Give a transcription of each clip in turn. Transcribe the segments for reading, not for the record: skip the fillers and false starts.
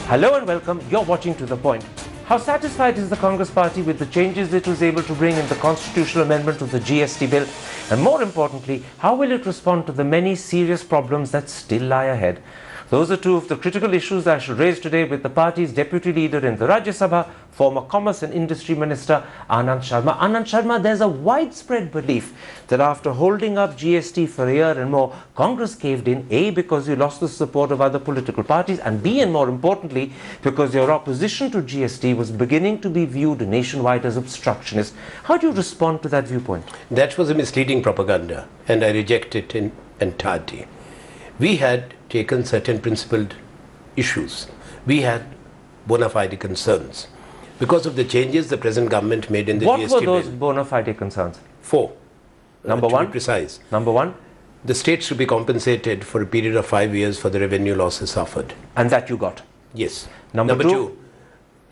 Hello and welcome. You're watching To The Point. How satisfied is the Congress party with the changes it was able to bring in the constitutional amendment to the GST bill? And more importantly, how will it respond to the many serious problems that still lie ahead? Those are two of the critical issues I shall raise today with the party's deputy leader in the Rajya Sabha, former Commerce and Industry Minister Anand Sharma. Anand Sharma, there's a widespread belief that after holding up GST for a year and more, Congress caved in, A, because you lost the support of other political parties, and B, and more importantly, because your opposition to GST was beginning to be viewed nationwide as obstructionist. How do you respond to that viewpoint? That was a misleading propaganda, and I reject it in entirety. We had taken certain principled issues. We had bona fide concerns. Because of the changes the present government made in the GST bill. What were those bona fide concerns? 4. Number one? To be precise. Number one? The states should be compensated for a period of 5 years for the revenue losses suffered. And that you got? Yes. Number two?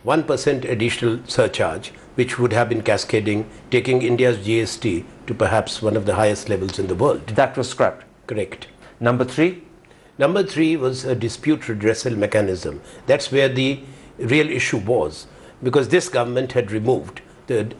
1% additional surcharge, which would have been cascading, taking India's GST to perhaps one of the highest levels in the world. That was scrapped? Correct. Number 3? Number 3 was a dispute redressal mechanism. That's where the real issue was, because this government had removed the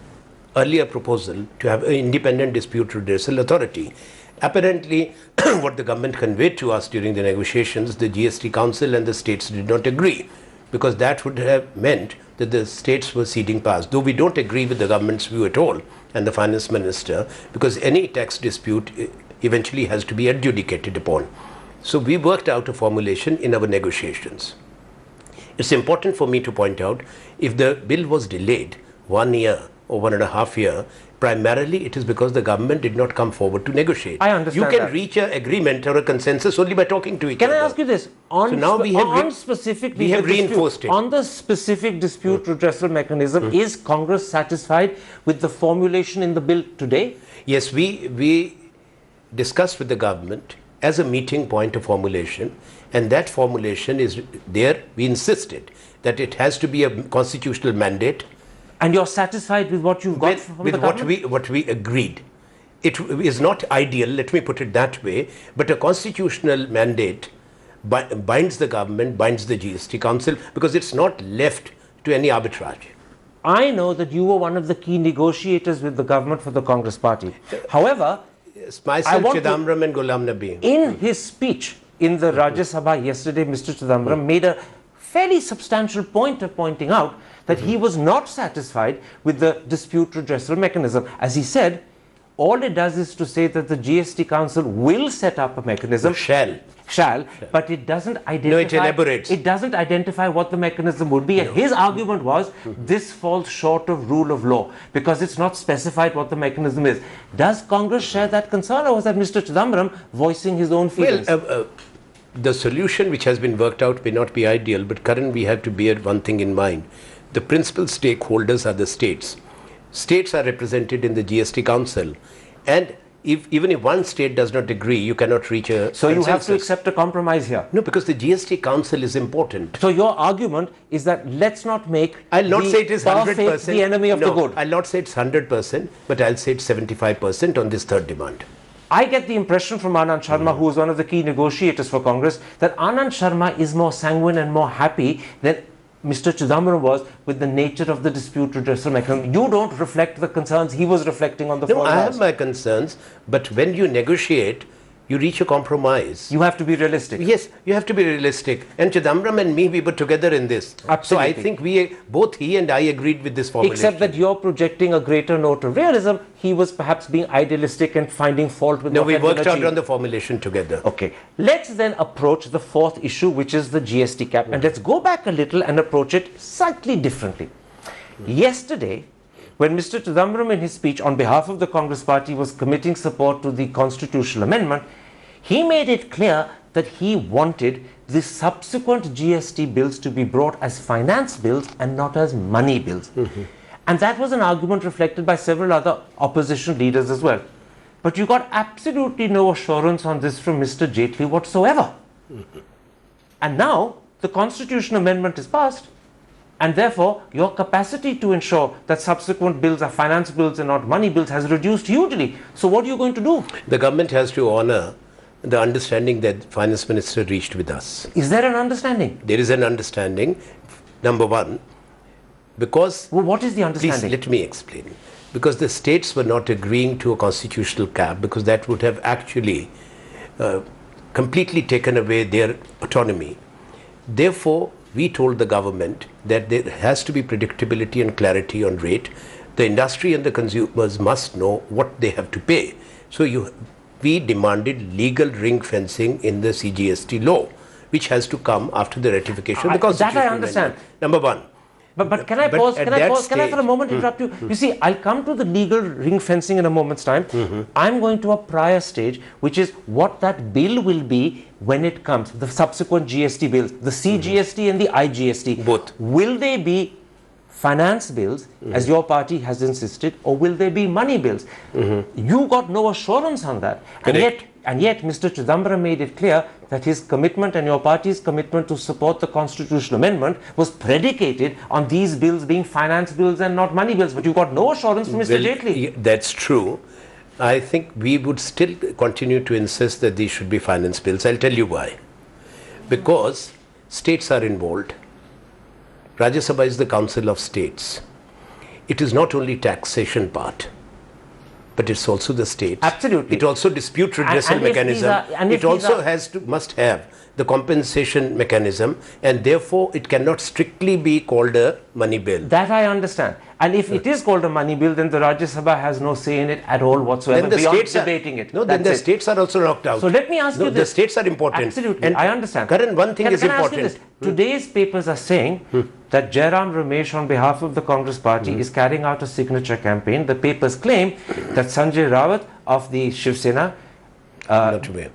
earlier proposal to have an independent dispute redressal authority. Apparently, what the government conveyed to us during the negotiations, the GST Council and the states did not agree, because that would have meant that the states were ceding powers. Though we don't agree with the government's view at all, and the finance minister, because any tax dispute eventually has to be adjudicated upon. So we worked out a formulation in our negotiations. It's important for me to point out, if the bill was delayed 1 year or 1.5 years, primarily it is because the government did not come forward to negotiate. I understand You can that. reach an agreement or a consensus only by talking to each other. Can I ask you this? So now we have reinforced it. On the specific dispute redressal mechanism, is Congress satisfied with the formulation in the bill today? Yes, we discussed with the government as a meeting point of formulation, and that formulation is there. We insisted that it has to be a constitutional mandate. And you're satisfied with what you've got from the government? What we agreed. It is not ideal, let me put it that way, but a constitutional mandate binds the government, binds the GST Council, because it's not left to any arbitrage. I know that you were one of the key negotiators with the government for the Congress party. However, myself, Chidambaram and Ghulam Nabi. In his speech in the Rajya Sabha yesterday, Mr. Chidambaram made a fairly substantial point of pointing out that he was not satisfied with the dispute redressal mechanism. As he said, all it does is to say that the GST Council will set up a mechanism. Shall, but it doesn't identify. No, it elaborates. It doesn't identify what the mechanism would be. No. And his argument was this falls short of rule of law because it's not specified what the mechanism is. Does Congress share that concern, or was that Mr. Chidambaram voicing his own feelings? Well, the solution which has been worked out may not be ideal, but Karan, we have to bear one thing in mind. The principal stakeholders are the states. States are represented in the GST Council, and even if one state does not agree, you cannot reach a consensus. So you have to accept a compromise here? No, because the GST Council is important. So your argument is that let's not make I'll not say it is 100%. The enemy of the good. I'll not say it's 100%, but I'll say it's 75% on this third demand. I get the impression from Anand Sharma, who is one of the key negotiators for Congress, that Anand Sharma is more sanguine and more happy than Mr. Chidambaram was with the nature of the dispute redressal mechanism. You don't reflect the concerns he was reflecting on the floor. No, I have my concerns, but when you negotiate, you reach a compromise. You have to be realistic. Yes, you have to be realistic. And Chidambaram and me, we were together in this. Absolutely. So I think both he and I agreed with this formulation. Except that you're projecting a greater note of realism. He was perhaps being idealistic and finding fault with No, we worked out on the formulation together. Okay. Let's then approach the fourth issue, which is the GST cap. And let's go back a little and approach it slightly differently. Yesterday, when Mr. Chidambaram in his speech on behalf of the Congress party was committing support to the constitutional amendment, he made it clear that he wanted the subsequent GST bills to be brought as finance bills and not as money bills. And that was an argument reflected by several other opposition leaders as well. But you got absolutely no assurance on this from Mr. Jaitley whatsoever. And now the constitutional amendment is passed, and therefore your capacity to ensure that subsequent bills are finance bills and not money bills has reduced hugely. So what are you going to do? The government has to honor the understanding that Finance Minister reached with us. Is there an understanding? There is an understanding, number one, because... Well, what is the understanding? Please let me explain. Because the states were not agreeing to a constitutional cap, because that would have actually completely taken away their autonomy. Therefore, we told the government that there has to be predictability and clarity on rate. The industry and the consumers must know what they have to pay. So we demanded legal ring fencing in the CGST law, which has to come after the ratification of the constitutional That I understand. amendment. Number one. But can I pause? Can I for a moment interrupt you? You see, I'll come to the legal ring fencing in a moment's time. I'm going to a prior stage, which is what that bill will be when it comes, the subsequent GST bills, the CGST and the IGST. Both. Will they be finance bills, as your party has insisted, or will they be money bills? You got no assurance on that. And yet, Mr. Chidambaram made it clear that his commitment and your party's commitment to support the constitutional amendment was predicated on these bills being finance bills and not money bills. But you got no assurance from Mr. Jaitley. That's true. I think we would still continue to insist that these should be finance bills. I'll tell you why. Because states are involved. Rajya Sabha is the Council of States. It is not only taxation part, but it's also the states. Absolutely. It also dispute redressal mechanism. It also must have the compensation mechanism, and therefore it cannot strictly be called a money bill. That I understand. And if it is called a money bill, then the Rajya Sabha has no say in it at all whatsoever, beyond debating it. No, then the states are also knocked out. So let me ask you this. The states are important. Absolutely, and I understand. Karan, one thing is important. Today's papers are saying that Jairam Ramesh, on behalf of the Congress party, is carrying out a signature campaign. The papers claim that Sanjay Rawat of the Shiv Sena... not aware.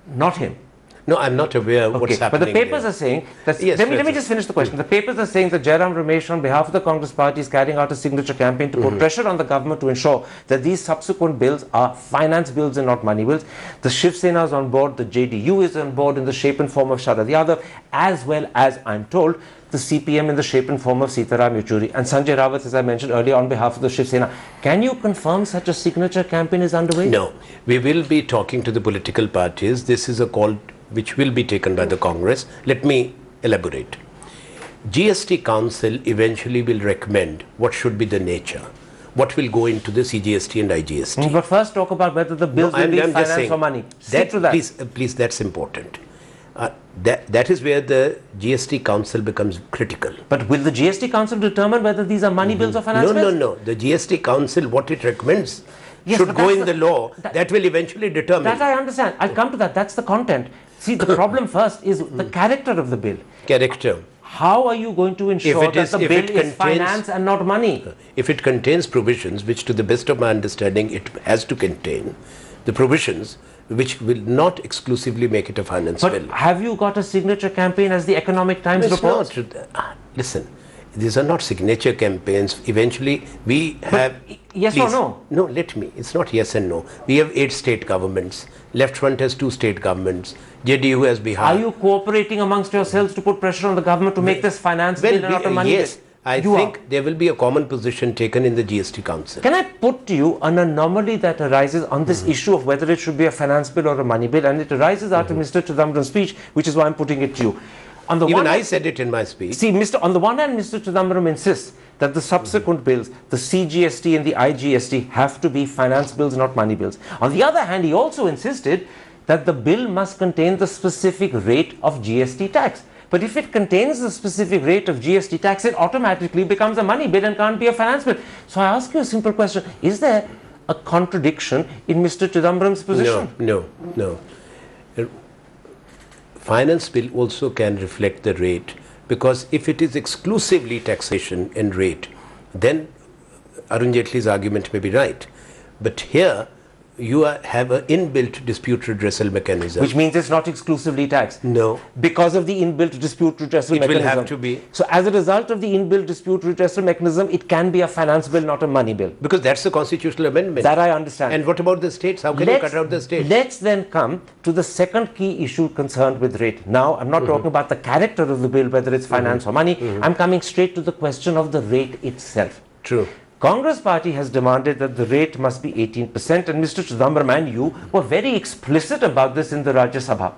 Not him. No, I'm not aware of what's happening. But the papers are saying that... Yes, let me just finish the question. The papers are saying that Jairam Ramesh, on behalf of the Congress party, is carrying out a signature campaign to put pressure on the government to ensure that these subsequent bills are finance bills and not money bills. The Shiv Sena is on board, the JDU is on board in the shape and form of Sharad Yadav, as well as, I'm told, the CPM in the shape and form of Sitaram Yechuri, and Sanjay Rawat, as I mentioned earlier, on behalf of the Shiv Sena. Can you confirm such a signature campaign is underway? No. We will be talking to the political parties. This is a call which will be taken by the Congress. Let me elaborate. GST Council eventually will recommend what should be the nature, what will go into the CGST and IGST. But first talk about whether the bills will be finance or money. Stick to that. Please, that's important. That is where the GST Council becomes critical. But will the GST Council determine whether these are money bills or finance bills? No. The GST Council, what it recommends, should go in the law. That will eventually determine. That I understand. I'll come to that. That's the content. See, the problem first is the character of the bill. Character. How are you going to ensure that the bill is finance and not money? If it contains provisions, which to the best of my understanding it has to contain, the provisions which will not exclusively make it a finance bill. But have you got a signature campaign as the Economic Times reports? Listen, these are not signature campaigns. Eventually, we have... Yes or no? No, let me. It's not yes and no. We have 8 state governments. Left Front has 2 state governments. JDU has Bihar. Are you cooperating amongst yourselves to put pressure on the government to make this finance bill and not a money bill? Yes. I think there will be a common position taken in the GST Council. Can I put to you an anomaly that arises on this issue of whether it should be a finance bill or a money bill, and it arises out of Mr. Chidambaram's speech, which is why I'm putting it to you. Even I said it in my speech. See, on the one hand, Mr. Chidambaram insists that the subsequent bills, the CGST and the IGST, have to be finance bills, not money bills. On the other hand, he also insisted that the bill must contain the specific rate of GST tax. But if it contains the specific rate of GST tax, it automatically becomes a money bill and can't be a finance bill. So I ask you a simple question. Is there a contradiction in Mr. Chidambaram's position? No. Finance bill also can reflect the rate, because if it is exclusively taxation and rate, then Arun Jaitley's argument may be right. But here, you have an inbuilt dispute redressal mechanism. Which means it's not exclusively tax. No. Because of the inbuilt dispute redressal mechanism. It will have to be. So as a result of the inbuilt dispute redressal mechanism, it can be a finance bill, not a money bill. Because that's the constitutional amendment. That I understand. And what about the states? How can you cut out the states? Let's then come to the second key issue concerned with rate. Now, I'm not talking about the character of the bill, whether it's finance or money. I'm coming straight to the question of the rate itself. True. Congress party has demanded that the rate must be 18%, and Mr. Chidambaram and you were very explicit about this in the Rajya Sabha.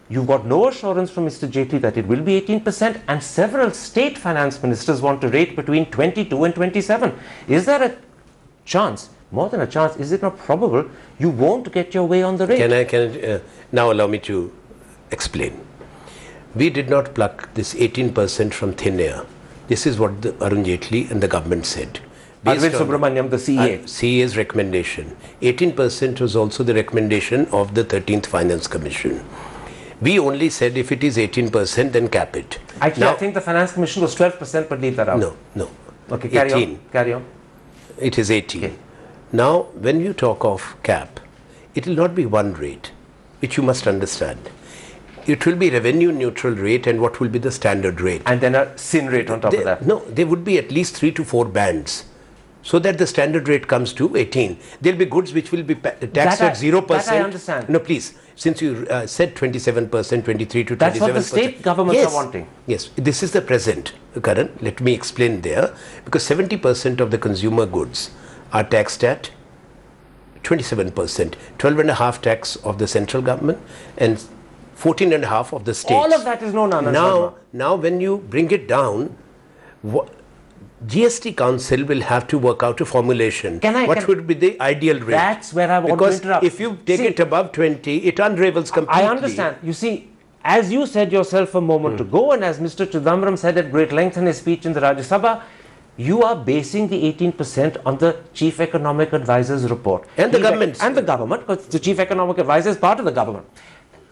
You've got no assurance from Mr. Jaitley that it will be 18%, and several state finance ministers want a rate between 22 and 27. Is there a chance, more than a chance, is it not probable you won't get your way on the rate? Can I now allow me to explain? We did not pluck this 18% from thin air. This is what the Arun Jaitley and the government said. Arvind Subramaniam, the CA. CA's recommendation. 18% was also the recommendation of the 13th Finance Commission. We only said if it is 18%, then cap it. Actually, I think the Finance Commission was 12%, but leave that out. No. Okay, carry 18. on. Carry on. It is 18. Okay. Now, when you talk of cap, it will not be one rate, which you must understand. It will be revenue neutral rate, and what will be the standard rate. And then a sin rate on top of that. No, there would be at least 3 to 4 bands, so that the standard rate comes to 18. There will be goods which will be taxed at 0%. That I understand. No, please, since you said 27%, 23 to 27%. That's what the state governments yes, are wanting. Yes, this is the present, Karan. Let me explain there. Because 70% of the consumer goods are taxed at 27%, 12.5% tax of the central government, and 14.5% of the states. All of that is known, Anand Sharma. Now, when you bring it down, GST Council will have to work out a formulation. What would be the ideal rate? That's where I want to interrupt. Because if you take it above 20, it unravels completely. I understand. You see, as you said yourself a moment ago, and as Mr. Chidambaram said at great length in his speech in the Rajya Sabha, you are basing the 18% on the Chief Economic Advisor's report. And the government. And the government, because the Chief Economic Advisor is part of the government.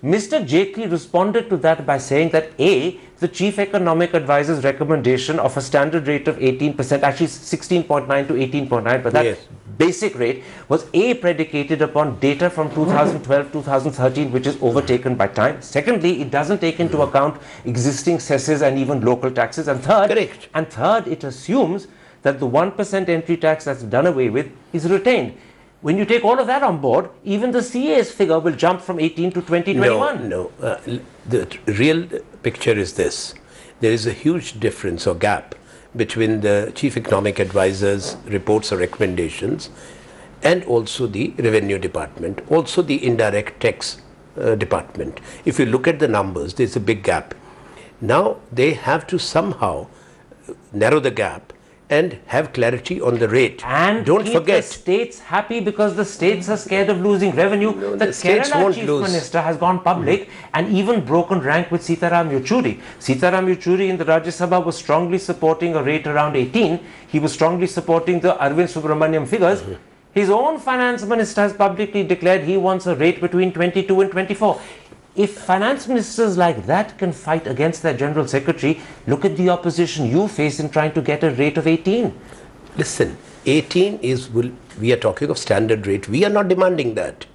Mr. Jaitley responded to that by saying that A, the Chief Economic Advisor's recommendation of a standard rate of 18%, actually 16.9 to 18.9, but that basic rate was A, predicated upon data from 2012-2013, which is overtaken by time. Secondly, it doesn't take into account existing cesses and even local taxes. And third, it assumes that the 1% entry tax that's done away with is retained. When you take all of that on board, even the CA's figure will jump from 18 to 2021. No. The real picture is this. There is a huge difference or gap between the Chief Economic Advisor's reports or recommendations and also the Revenue Department, also the Indirect Tax Department. If you look at the numbers, there's a big gap. Now they have to somehow narrow the gap and have clarity on the rate. And don't keep forget, the states happy, because the states are scared of losing revenue. No, the states Kerala won't Chief lose. Minister has gone public and even broken rank with Sitaram Yechury. Sitaram Yechury in the Rajya Sabha was strongly supporting a rate around 18. He was strongly supporting the Arvind Subramaniam figures. His own finance minister has publicly declared he wants a rate between 22 and 24. If finance ministers like that can fight against their general secretary, look at the opposition you face in trying to get a rate of 18. Listen, 18 is, we are talking of standard rate. We are not demanding that.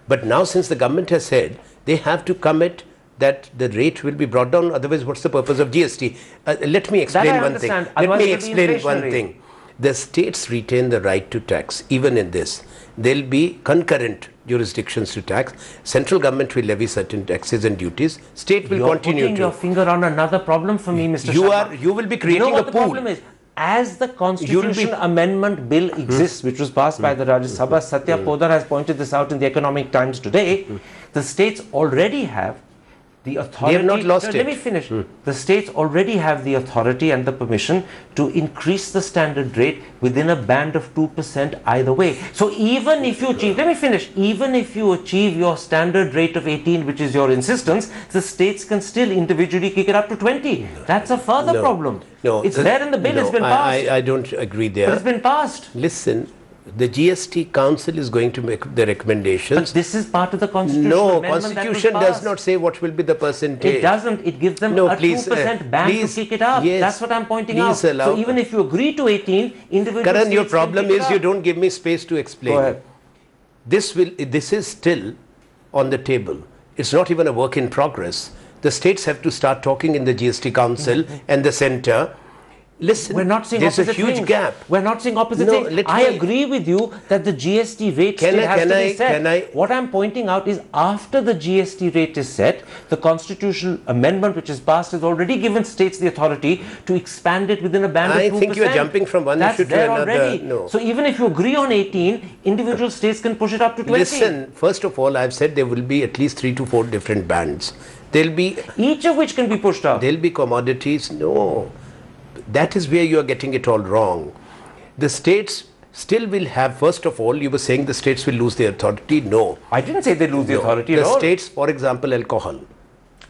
But now, since the government has said they have to commit that the rate will be brought down, otherwise what's the purpose of GST? Let me explain one thing. Let me explain one thing. The states retain the right to tax, even in this. There will be concurrent jurisdictions to tax. Central government will levy certain taxes and duties. State will continue to. You're putting your finger on another problem for me, Mr. Sharma. You will be creating a pool. You know what the problem is? As the Constitution Amendment Bill exists, which was passed by the Rajya Sabha, Satya Podar has pointed this out in the Economic Times today, the states already have the authority. They have not lost it. Let me finish. The states already have the authority and the permission to increase the standard rate within a band of 2% either way. So even if you achieve, let me finish, even if you achieve your standard rate of 18, which is your insistence, the states can still individually kick it up to 20. That's a further problem. It's there in the bill, it's been passed. I don't agree there. But it's been passed. Listen, the GST Council is going to make the recommendations. But this is part of the Constitution. No, Constitution does not say what will be the percentage. It doesn't. It gives them a 2% ban to kick it up. Yes, that's what I'm pointing out. So even if you agree to 18, individual Karan, your states problem can kick is it you up. don't give me space to explain. Go ahead. This is still on the table. It's not even a work in progress. The states have to start talking in the GST Council and the centre. Listen, we're not seeing there's opposite a huge things. gap. We're not seeing opposite No, things. let I me- agree with you that the GST rate still has to be set. What I'm pointing out is after the GST rate is set, the constitutional amendment which is passed has already given states the authority to expand it within a band of 2%. I think you're jumping from one That's issue to there another. already. No. So even if you agree on 18, individual states can push it up to 20. Listen, first of all, I've said there will be at least 3 to 4 different bands. There'll be Each of which can be pushed up. There'll be commodities. No, that is where you are getting it all wrong. The states still will have, first of all, you were saying the states will lose their authority. No. I didn't say they lose the authority The at all. states, for example, alcohol, No,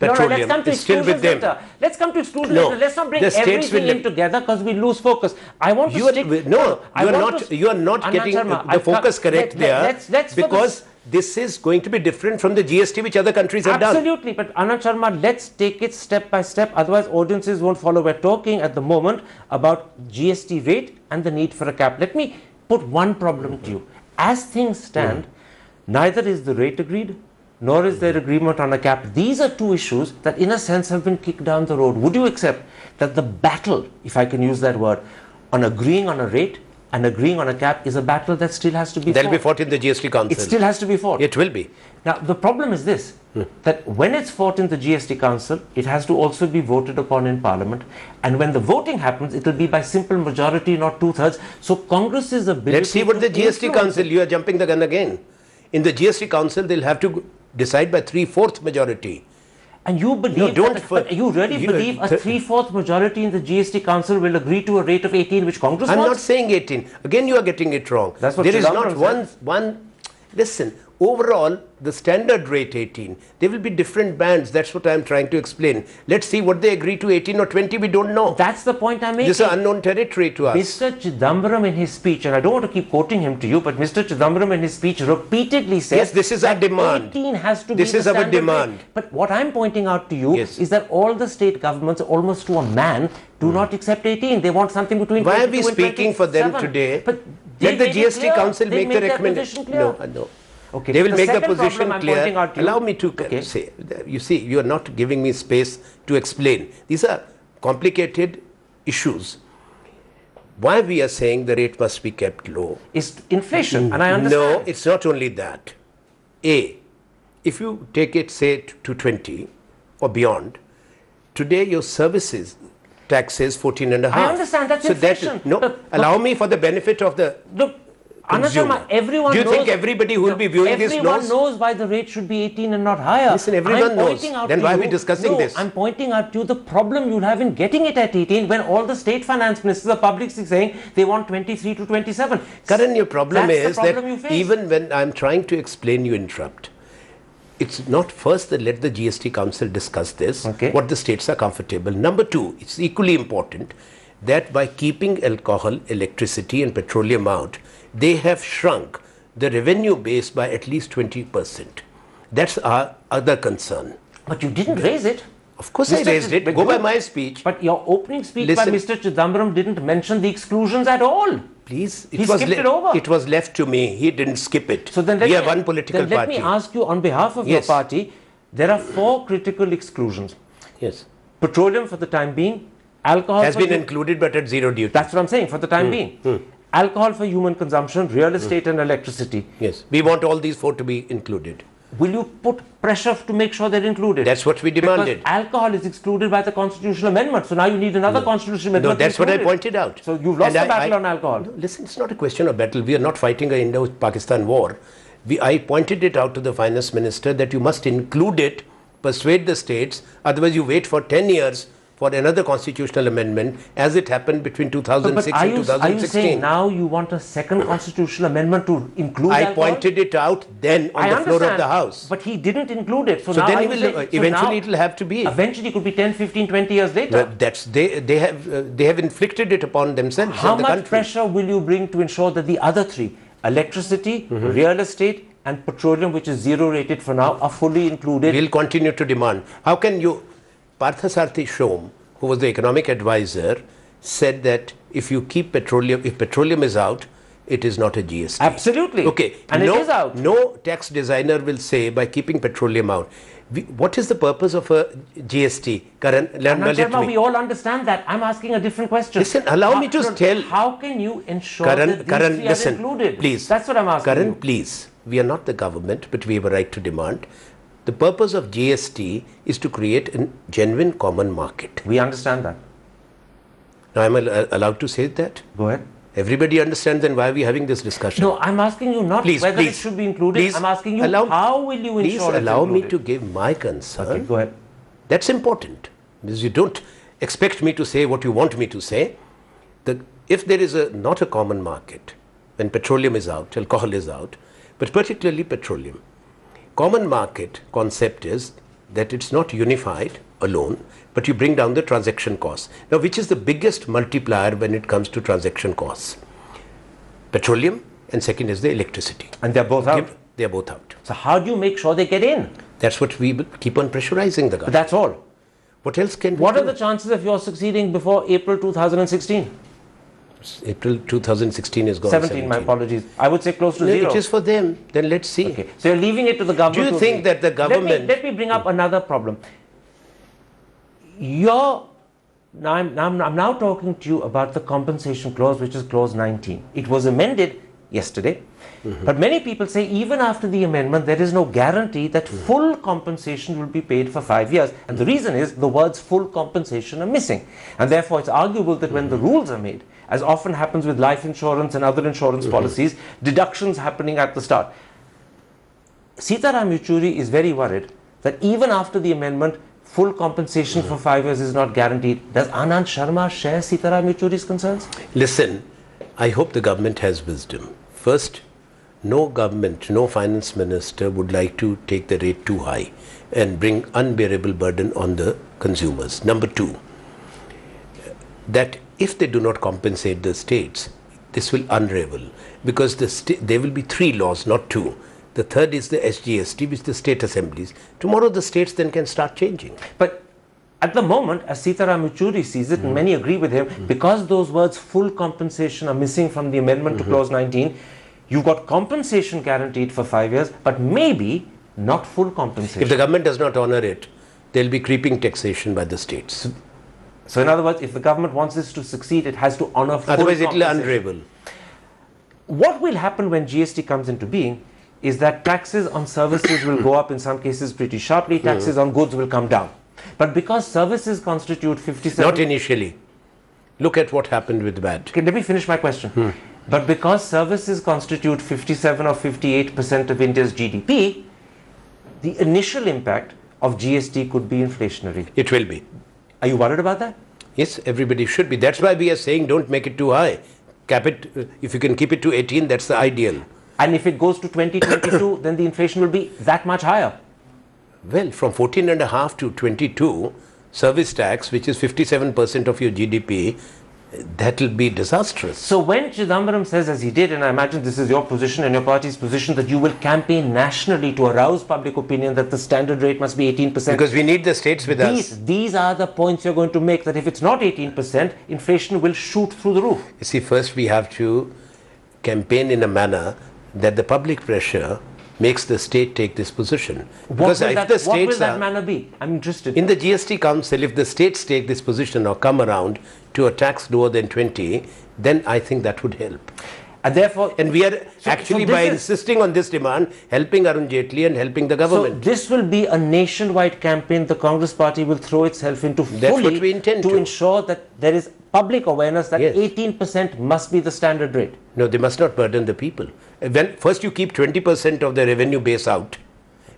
petroleum, let's come to is still with exclusions them. later. Let's come to exclusions No, later. Let's not bring the states everything will- in together because we lose focus. I want to You are, stick... no, I you are want not. to- You are not Anand getting Sharma, the focus correct there. let's because this is going to be different from the GST which other countries have done. Absolutely, but Anand Sharma, let's take it step by step. Otherwise, audiences won't follow. We're talking at the moment about GST rate and the need for a cap. Let me put one problem to you. As things stand, neither is the rate agreed, nor is there agreement on a cap. These are two issues that in a sense have been kicked down the road. Would you accept that the battle, if I can use that word, on agreeing on a rate and agreeing on a cap is a battle that still has to be They'll fought? be fought in the GST Council. It still has to be fought. It will be. Now, the problem is this, that when it's fought in the GST Council, it has to also be voted upon in Parliament. And when the voting happens, it will be by simple majority, not two-thirds. So Congress's ability Let's see what to the GST influence Council, you are jumping the gun again. In the GST Council, they'll have to decide by 3/4 majority. And you believe but you really believe a 3/4 majority in the GST Council will agree to a rate of 18, which Congress I'm wants? not saying 18. Again, you are getting it wrong. That's what there is Chidambaram not one. Listen, overall, the standard rate 18. There will be different bands. That's what I'm trying to explain. Let's see what they agree to 18 or 20. We don't know. That's the point I'm making. This is unknown territory to us. Mr. Chidambaram in his speech, and I don't want to keep quoting him to you, but Mr. Chidambaram in his speech repeatedly says Yes, this is our that demand. 18 has to This be is the our standard demand. rate. But what I'm pointing out to you Yes. is that all the state governments, almost to a man, do not accept 18. They want something between Why are 22 we and speaking for them 27. today? But they Let the made it GST clear. Council They make the made their recommendation. position clear. No. Okay. They will make the second position problem I'm clear. pointing out to you- Allow me to Okay. say, you see, you are not giving me space to explain. These are complicated issues. Why we are saying the rate must be kept low? It's inflation, and I understand. No, it's not only that. A, if you take it, say, to 20 or beyond, today your services tax is 14.5. I understand, that's inflation. No, But- allow me for the benefit of the Look, Anand consumer. Sharma, everyone Do you knows... think everybody who will be viewing this Everyone knows? knows why the rate should be 18 and not higher. Listen, everyone I'm knows. pointing out Then to why are you- we discussing no, this? I'm pointing out to you the problem you'll have in getting it at 18 when all the state finance ministers are publicly saying they want 23 to 27. Karan, your problem That's the is problem you that face. even when I'm trying to explain, you interrupt. It's not first that let the GST Council discuss this, Okay. what the states are comfortable. Number two, it's equally important that by keeping alcohol, electricity and petroleum out, they have shrunk the revenue base by at least 20%. That's our other concern. But you didn't raise it. Of course I Mr. raised it. But Go by you- my speech. But your opening speech Listen. by Mr. Chidambaram didn't mention the exclusions at all. Please, He skipped it over. It was left to me. He didn't skip it. So then We are one political then let party. me ask you on behalf of your Yes. party, there are 4 critical exclusions. Yes. Petroleum for the time being, alcohol Has for been hu- included but at zero duty. That's what I'm saying, for the time being. Alcohol for human consumption, real estate and electricity. Yes. We want all these 4 to be included. Will you put pressure to make sure they're included? That's what we demanded. Because alcohol is excluded by the constitutional amendment. So now you need another constitutional No, amendment. to that's what I include it. pointed out. So you've lost And the battle on alcohol. No, listen, it's not a question of battle. We are not fighting an Indo-Pakistan war. I pointed it out to the finance minister that you must include it, persuade the states, otherwise you wait for 10 years for another constitutional amendment, as it happened between 2006 But are and you 2016. saying now you want a second constitutional amendment to include I alcohol? pointed it out then on I the floor of understand, the House. But he didn't include it. So So now then I he would will, say- eventually now- it will have to be. Eventually it could be 10, 15, 20 years later. Well, they have inflicted it upon themselves. How and the much country. pressure will you bring to ensure that the other 3, electricity, real estate and petroleum, which is zero rated for now, are fully included? We'll continue to demand. How can you? Parthasarthi Shom, who was the economic advisor, said that if you keep petroleum, if petroleum is out, it is not a GST. Absolutely. Okay. And no, it is out. No tax designer will say by keeping petroleum out. What is the purpose of a GST? Karan, Anand Sharma, we all understand that. I'm asking a different question. Listen, allow me to tell. How can you ensure Karan, that these Karan, three listen, are included? Please. That's what I'm asking Karan, you. please. We are not the government, but we have a right to demand. The purpose of GST is to create a genuine common market. We understand that. Now, am I allowed to say that? Go ahead. Everybody understands, then why are we having this discussion? No, I'm asking you not whether it should be included. I'm asking you how will you ensure it's included? Please allow me to give my concern. Okay, go ahead. That's important, because you don't expect me to say what you want me to say. If there is not a common market, when petroleum is out, alcohol is out, but particularly petroleum, common market concept is that it's not unified alone, but you bring down the transaction costs. Now, which is the biggest multiplier when it comes to transaction costs? Petroleum, and second is the electricity. And they're both out? They're both out. So how do you make sure they get in? That's what we keep on pressurizing the government. But that's all. What else can we do? What are the chances of your succeeding before April 2016? April 2016 is gone. 17, my apologies. I would say close to zero. It is for them. Then let's see. Okay. So you're leaving it to the government. Do you think that the government... Let me bring up another problem. I'm now talking to you about the compensation clause, which is clause 19. It was amended yesterday, but many people say even after the amendment, there is no guarantee that full compensation will be paid for 5 years. And the reason is the words full compensation are missing. And therefore, it's arguable that when the rules are made, as often happens with life insurance and other insurance policies, deductions happening at the start. Sitaram Yechuri is very worried that even after the amendment, full compensation for 5 years is not guaranteed. Does Anand Sharma share Sitaram Yechoori's concerns? Listen, I hope the government has wisdom. First, no government, no finance minister would like to take the rate too high and bring unbearable burden on the consumers. Number two, that if they do not compensate the states, this will unravel, because there will be 3 laws, not 2. The third is the SGST, which the state assemblies. Tomorrow the states then can start changing. But at the moment, as Sitaram Yechoori sees it, and many agree with him, because those words full compensation are missing from the amendment to clause 19, you've got compensation guaranteed for 5 years, but maybe not full compensation. If the government does not honor it, there will be creeping taxation by the states. So in other words, if the government wants this to succeed, it has to honor full Otherwise compensation. it will unravel. What will happen when GST comes into being is that taxes on services will go up in some cases pretty sharply, taxes on goods will come down. But because services constitute 57... Not initially. Look at what happened with VAT. Okay, let me finish my question. But because services constitute 57 or 58% of India's GDP, the initial impact of GST could be inflationary. It will be. Are you worried about that? Yes, everybody should be. That's why we are saying don't make it too high. Cap it, if you can keep it to 18, that's the ideal. And if it goes to 2022, then the inflation will be that much higher. Well, from 14.5 to 22, service tax, which is 57% of your GDP, that will be disastrous. So when Chidambaram says, as he did, and I imagine this is your position and your party's position, that you will campaign nationally to arouse public opinion that the standard rate must be 18%. Because we need the states with us. These are the points you're going to make, that if it's not 18%, inflation will shoot through the roof. You see, first we have to campaign in a manner that the public pressure makes the state take this position. What will that manner be? I'm interested. In the GST Council, if the states take this position or come around to a tax lower than 20, then I think that would help. And therefore... And we are by insisting on this demand, helping Arun Jaitley and helping the government. So this will be a nationwide campaign the Congress party will throw itself into fully. That's what we intend to ensure that there is public awareness that 18% must be the standard rate. No, they must not burden the people. When first you keep 20% of the revenue base out,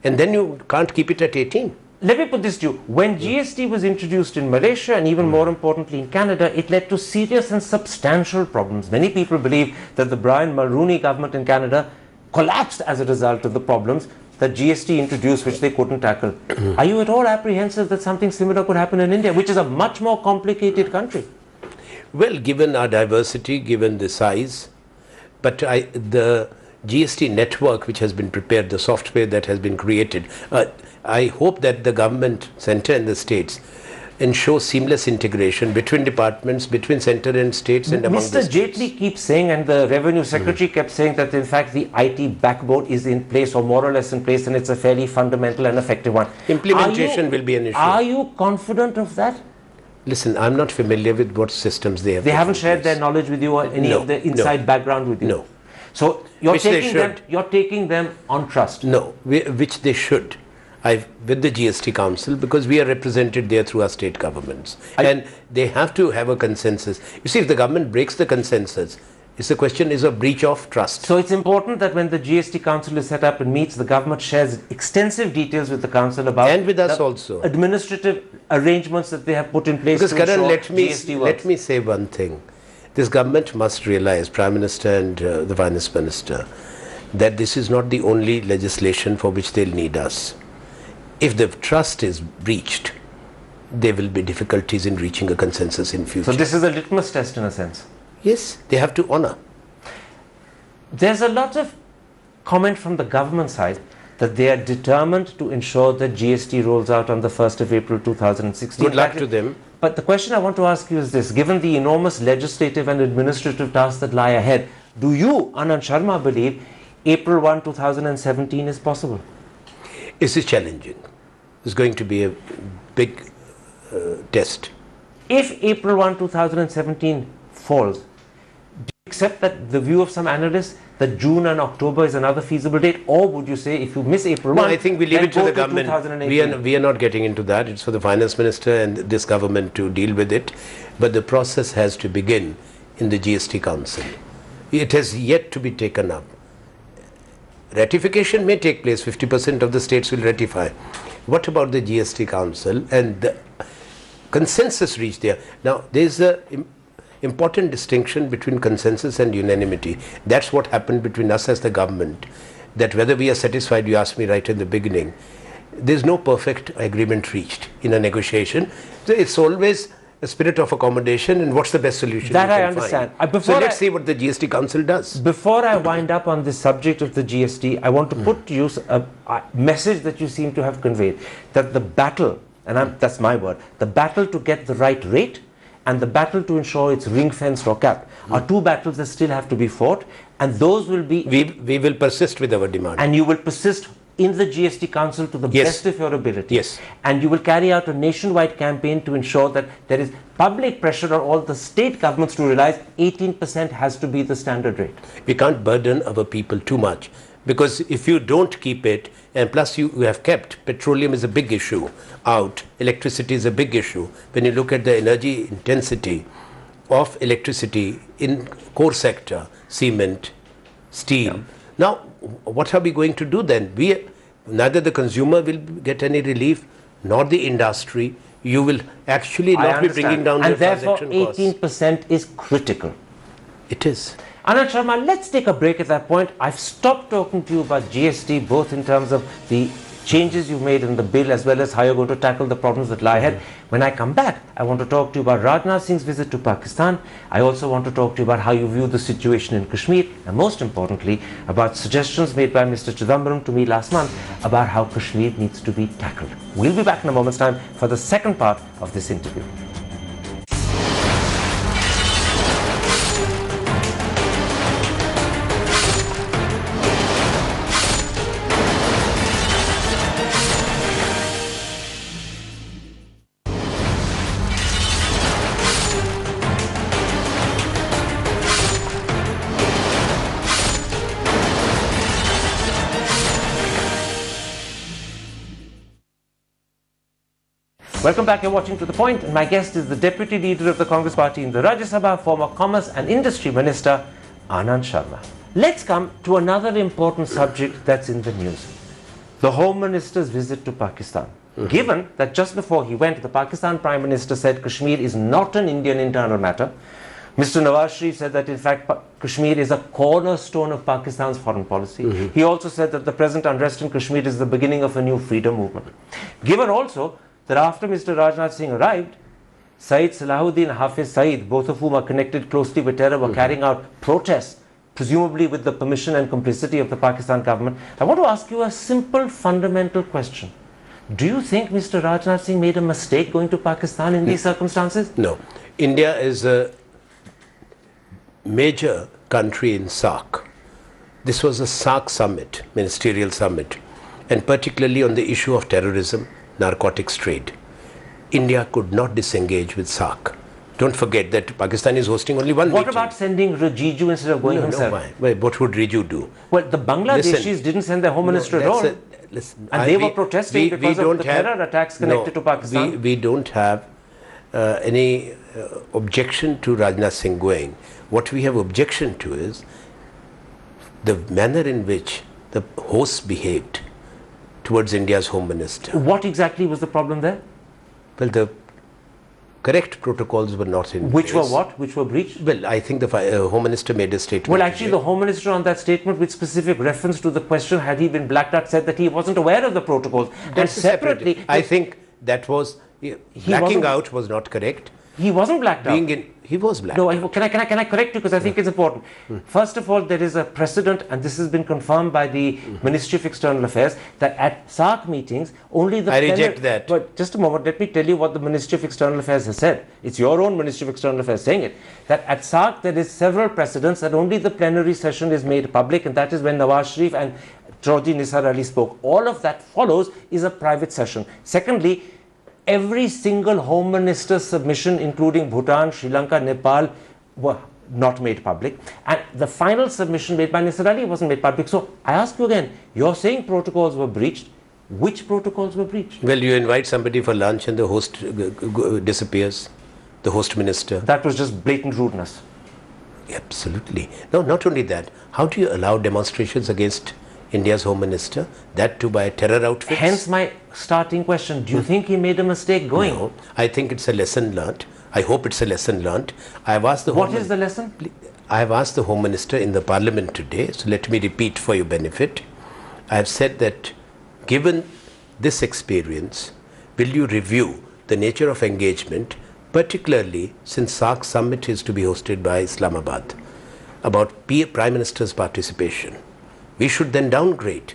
and then you can't keep it at 18. Let me put this to you. When GST was introduced in Malaysia and even more importantly in Canada, it led to serious and substantial problems. Many people believe that the Brian Mulroney government in Canada collapsed as a result of the problems that GST introduced, which they couldn't tackle. Are you at all apprehensive that something similar could happen in India, which is a much more complicated country? Well, given our diversity, given the size, but the GST network which has been prepared, the software that has been created, I hope that the government, centre and the states ensure seamless integration between departments, between centre and states and among Mr. the states. Jaitley keeps saying, and the Revenue Secretary kept saying, that in fact the IT backbone is in place, or more or less in place, and it's a fairly fundamental and effective one. Implementation will be an issue. Are you confident of that? Listen, I'm not familiar with what systems they have. They haven't shared their knowledge with you or any of the inside background with you? No. So you're taking them on trust? No, which they should. With the GST Council, because we are represented there through our state governments. And they have to have a consensus. You see, if the government breaks the consensus, it's the question is a breach of trust. So it's important that when the GST Council is set up and meets, the government shares extensive details with the Council about and with us also administrative arrangements that they have put in place. Because Karan, let GST me say one thing. This government must realize, Prime Minister and the Finance Minister, that this is not the only legislation for which they'll need us. If the trust is breached, there will be difficulties in reaching a consensus in future. So this is a litmus test in a sense. Yes, they have to honor. There's a lot of comment from the government side that they are determined to ensure that GST rolls out on the 1st of April 2016. Good luck to them. But the question I want to ask you is this: given the enormous legislative and administrative tasks that lie ahead, do you, Anand Sharma, believe April 1, 2017 is possible? This is challenging. It's going to be a big test. If April 1, 2017 falls, do you accept that the view of some analysts that June and October is another feasible date? Or would you say if you miss April 1, I think we leave it to the government. 2018? We are not getting into that. It's for the Finance Minister and this government to deal with it. But the process has to begin in the GST Council. It has yet to be taken up. Ratification may take place, 50% of the states will ratify. What about the GST Council and the consensus reached there? Now, there is an important distinction between consensus and unanimity. That's what happened between us as the government, that whether we are satisfied, you asked me right in the beginning, there's no perfect agreement reached in a negotiation. So it's always a spirit of accommodation, and what's the best solution that I understand. So let's see what the GST Council does. Before I wind up on this subject of the GST, I want to put to you a message that you seem to have conveyed, that the battle, and that's my word, the battle to get the right rate and the battle to ensure it's ring-fenced or capped are two battles that still have to be fought, and those will be... We will persist with our demand. And you will persist in the GST Council to the best of your ability. Yes. And you will carry out a nationwide campaign to ensure that there is public pressure on all the state governments to realize 18% has to be the standard rate. We can't burden our people too much, because if you don't keep it, and plus you have kept, petroleum is a big issue out, electricity is a big issue. When you look at the energy intensity of electricity in core sector, cement, steel. Yeah. Now, what are we going to do then? Neither the consumer will get any relief, nor the industry. You will actually not be bringing down your transaction costs. And therefore 18% is critical. It is. Anand Sharma, let's take a break at that point. I've stopped talking to you about GST, both in terms of the changes you've made in the bill as well as how you're going to tackle the problems that lie ahead. When I come back, I want to talk to you about Rajnath Singh's visit to Pakistan. I also want to talk to you about how you view the situation in Kashmir, and most importantly, about suggestions made by Mr. Chidambaram to me last month about how Kashmir needs to be tackled. We'll be back in a moment's time for the second part of this interview. Welcome back. You're watching To The Point, and my guest is the Deputy Leader of the Congress Party in the Rajya Sabha, former Commerce and Industry Minister, Anand Sharma. Let's come to another important subject that's in the news. The Home Minister's visit to Pakistan. Given that just before he went, the Pakistan Prime Minister said Kashmir is not an Indian internal matter. Mr. Nawaz Sharif said that in fact Kashmir is a cornerstone of Pakistan's foreign policy. He also said that the present unrest in Kashmir is the beginning of a new freedom movement. Given also that after Mr. Rajnath Singh arrived, Saeed Salahuddin and Hafiz Saeed, both of whom are connected closely with terror, were carrying out protests, presumably with the permission and complicity of the Pakistan government. I want to ask you a simple, fundamental question. Do you think Mr. Rajnath Singh made a mistake going to Pakistan in these circumstances? No. India is a major country in SAARC. This was a SAARC summit, ministerial summit, and particularly on the issue of terrorism, narcotics trade. India could not disengage with SAARC. Don't forget that Pakistan is hosting only one What meeting. about sending Rajiju instead of going himself? Why? What would Riju do? Well, the Bangladeshis didn't send their home minister at all. And they were protesting because of the terror attacks connected to Pakistan. We don't have any objection to Rajnath Singh going. What we have objection to is the manner in which the hosts behaved towards India's home minister. What exactly was the problem there? Well, the correct protocols were not in Which place. were what? Which were breached? Well, I think the home minister made a statement. Well, actually, the home minister on that statement, with specific reference to the question, had he been blacked out, said that he wasn't aware of the protocols. And separately, I think that was blacking out was not correct. He wasn't blacked out. He was blacked. No, can I correct you, because I think it's important. First of all, there is a precedent, and this has been confirmed by the Ministry of External Affairs, that at SAARC meetings, only the... I reject that. But just a moment, let me tell you what the Ministry of External Affairs has said. It's your own Ministry of External Affairs saying it. That at SAARC, there is several precedents that only the plenary session is made public, and that is when Nawaz Sharif and Chaudhry Nisar Ali spoke. All of that follows is a private session. Secondly, every single home minister's submission, including Bhutan, Sri Lanka, Nepal, were not made public. And the final submission made by Nisar Ali wasn't made public. So I ask you again, you're saying protocols were breached. Which protocols were breached? Well, you invite somebody for lunch and the host disappears, the host minister. That was just blatant rudeness. Absolutely. No, not only that. How do you allow demonstrations against India's home minister, that too by terror outfits? Hence my starting question, do you think he made a mistake going? No, I think it's a lesson learnt. I hope it's a lesson learnt. I have asked the What is the lesson? I have asked the Home Minister in the Parliament today, so let me repeat for your benefit. I have said that given this experience, will you review the nature of engagement, particularly since SAARC summit is to be hosted by Islamabad, about Prime Minister's participation? We should then downgrade.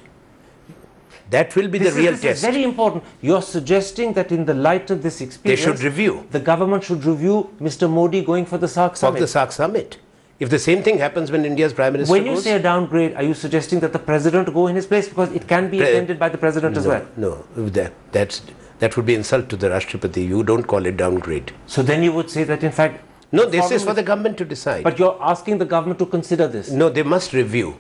That will be the real test. This is very important. You're suggesting that in the light of this experience, they should review. The government should review Mr. Modi going for the SAARC summit. Of the SAARC summit. If the same thing happens when India's Prime Minister When you say a downgrade, are you suggesting that the President go in his place? Because it can be attended by the President as well. No, that would be insult to the Rashtrapati. You don't call it downgrade. So then you would say that in fact... No, this is for the government to decide. But you're asking the government to consider this. No, they must review.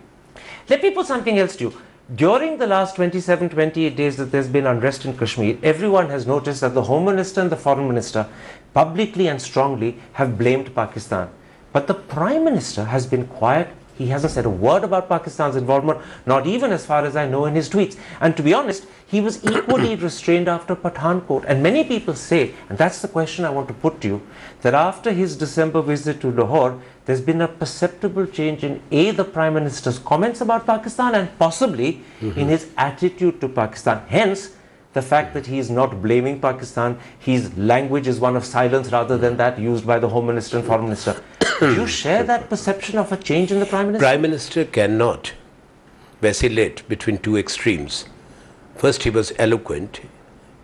Let me put something else to you. During the last 27, 28 days that there's been unrest in Kashmir, everyone has noticed that the Home Minister and the Foreign Minister publicly and strongly have blamed Pakistan. But the Prime Minister has been quiet. He hasn't said a word about Pakistan's involvement, not even as far as I know in his tweets. And to be honest, he was equally restrained after Pathankot. And many people say, and that's the question I want to put to you, that after his December visit to Lahore, there's been a perceptible change in the Prime Minister's comments about Pakistan and possibly in his attitude to Pakistan. Hence, the fact that he is not blaming Pakistan, his language is one of silence rather than that used by the Home Minister and Foreign Minister. Do you share that perception of a change in the Prime Minister? Prime Minister cannot vacillate between two extremes. First, he was eloquent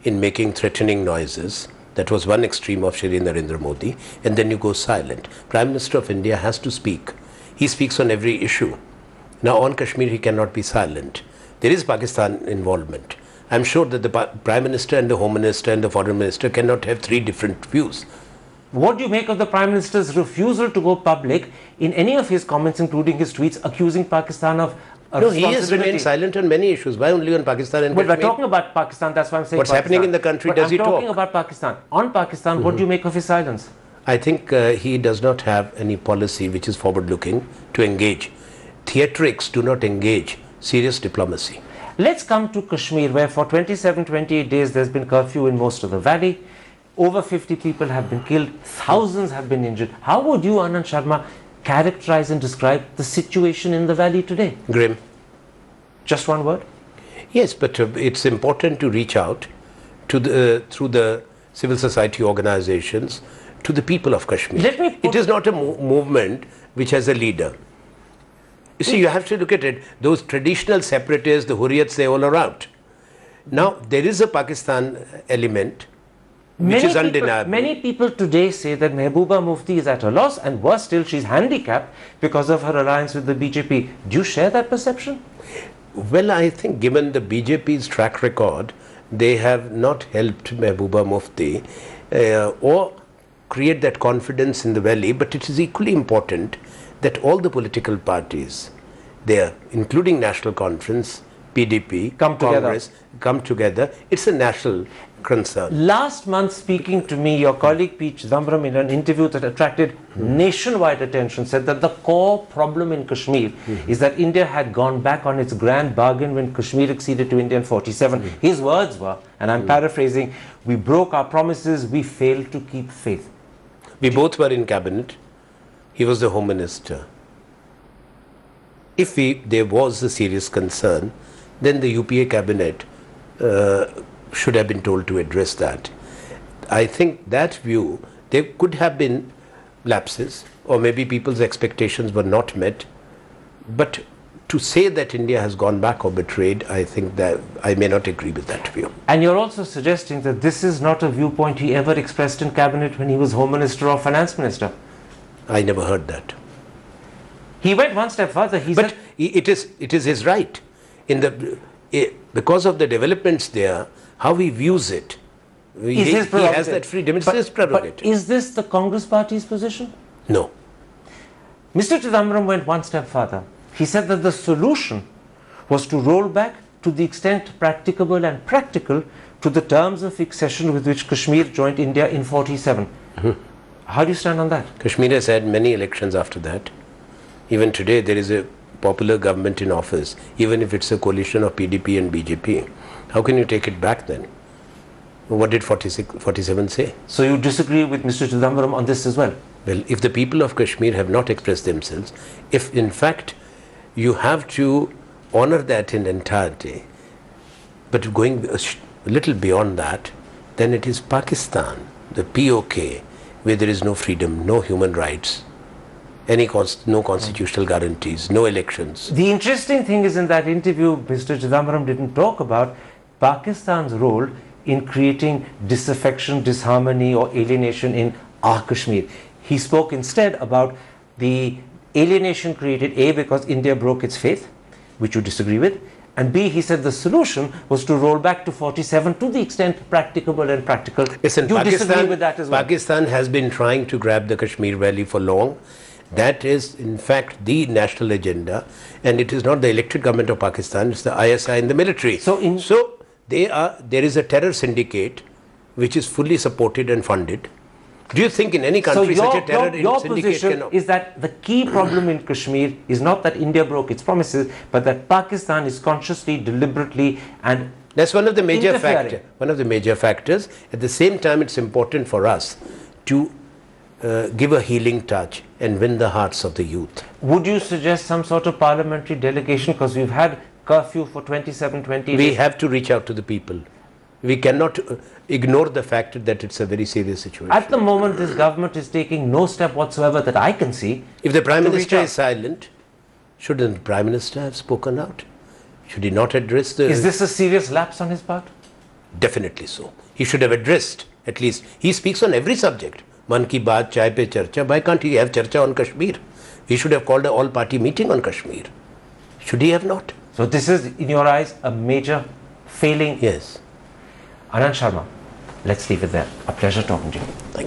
in making threatening noises. That was one extreme of Shri Narendra Modi. And then you go silent. Prime Minister of India has to speak. He speaks on every issue. Now on Kashmir, he cannot be silent. There is Pakistan involvement. I'm sure that the Prime Minister and the Home Minister and the Foreign Minister cannot have three different views. What do you make of the Prime Minister's refusal to go public in any of his comments, including his tweets, accusing Pakistan of No, he has remained silent on many issues. Why only on Pakistan and Kashmir? Well, we're talking about Pakistan, that's why I'm saying what's happening in the country, does he talk? I'm talking about Pakistan. On Pakistan, what do you make of his silence? I think he does not have any policy which is forward-looking to engage. Theatrics do not engage serious diplomacy. Let's come to Kashmir, where for 27, 28 days there's been curfew in most of the valley. Over 50 people have been killed, thousands have been injured. How would you, Anand Sharma, characterize and describe the situation in the valley today? Grim. Just one word? Yes, but it's important to reach out to through the civil society organizations to the people of Kashmir. It is not a movement which has a leader. You see, you have to look at it. Those traditional separatists, the Hurriyats, they all are out. Now, there is a Pakistan element which is undeniable. Many people today say that Mehbooba Mufti is at a loss, and worse still, she's handicapped because of her alliance with the BJP. Do you share that perception? Well, I think given the BJP's track record, they have not helped Mehbooba Mufti or create that confidence in the valley. But it is equally important that all the political parties there, including National Conference, PDP, Congress, come together. It's a national concern. Last month, speaking to me, your colleague P Chidambaram, in an interview that attracted nationwide attention, said that the core problem in Kashmir is that India had gone back on its grand bargain when Kashmir acceded to India in 47. His words were, and I'm paraphrasing, we broke our promises, we failed to keep faith. We both were in cabinet. He was the Home Minister. If there was a serious concern, then the UPA cabinet should have been told to address that. I think that view, there could have been lapses, or maybe people's expectations were not met. But to say that India has gone back or betrayed, I think that I may not agree with that view. And you're also suggesting that this is not a viewpoint he ever expressed in cabinet when he was Home Minister or Finance Minister. I never heard that. He went one step further. He But said, it is his right. Because of the developments there, how he views it, he has that freedom. It's his prerogative. But is this the Congress party's position? No. Mr. Chidambaram went one step further. He said that the solution was to roll back to the extent practicable and practical to the terms of accession with which Kashmir joined India in 47. How do you stand on that? Kashmir has had many elections after that. Even today there is a popular government in office, even if it's a coalition of PDP and BJP. How can you take it back then? What did 47 say? So you disagree with Mr. Chidambaram on this as well? Well, if the people of Kashmir have not expressed themselves, if in fact you have to honor that in entirety, but going a little beyond that, then it is Pakistan, the POK, where there is no freedom, no human rights, no constitutional guarantees, no elections. The interesting thing is, in that interview, Mr. Chidambaram didn't talk about Pakistan's role in creating disaffection, disharmony or alienation in our Kashmir. He spoke instead about the alienation created, A, because India broke its faith, which you disagree with, and B, he said the solution was to roll back to 47 to the extent practicable and practical. Listen, you disagree with that as well? Pakistan has been trying to grab the Kashmir Valley for long. That is, in fact, the national agenda, and it is not the elected government of Pakistan, it's the ISI and the military. So there is a terror syndicate which is fully supported and funded. Do you think in any country such a terror syndicate your position is that the key problem in Kashmir is not that India broke its promises, but that Pakistan is consciously, deliberately and that's one of the major factors. One of the major factors. At the same time, it's important for us to give a healing touch and win the hearts of the youth. Would you suggest some sort of parliamentary delegation? Because we've had curfew for 27-20 days. We have to reach out to the people. We cannot ignore the fact that it's a very serious situation. At the moment, this government is taking no step whatsoever that I can see. If the Prime Minister is silent, shouldn't the Prime Minister have spoken out? Should he not address the... Is this a serious lapse on his part? Definitely so. He should have addressed, at least. He speaks on every subject. Man ki baat, chai pe charcha. Why can't he have charcha on Kashmir? He should have called an all-party meeting on Kashmir. Should he have not? So this is, in your eyes, a major failing? Yes. Anand Sharma, let's leave it there. A pleasure talking to you. Thank you.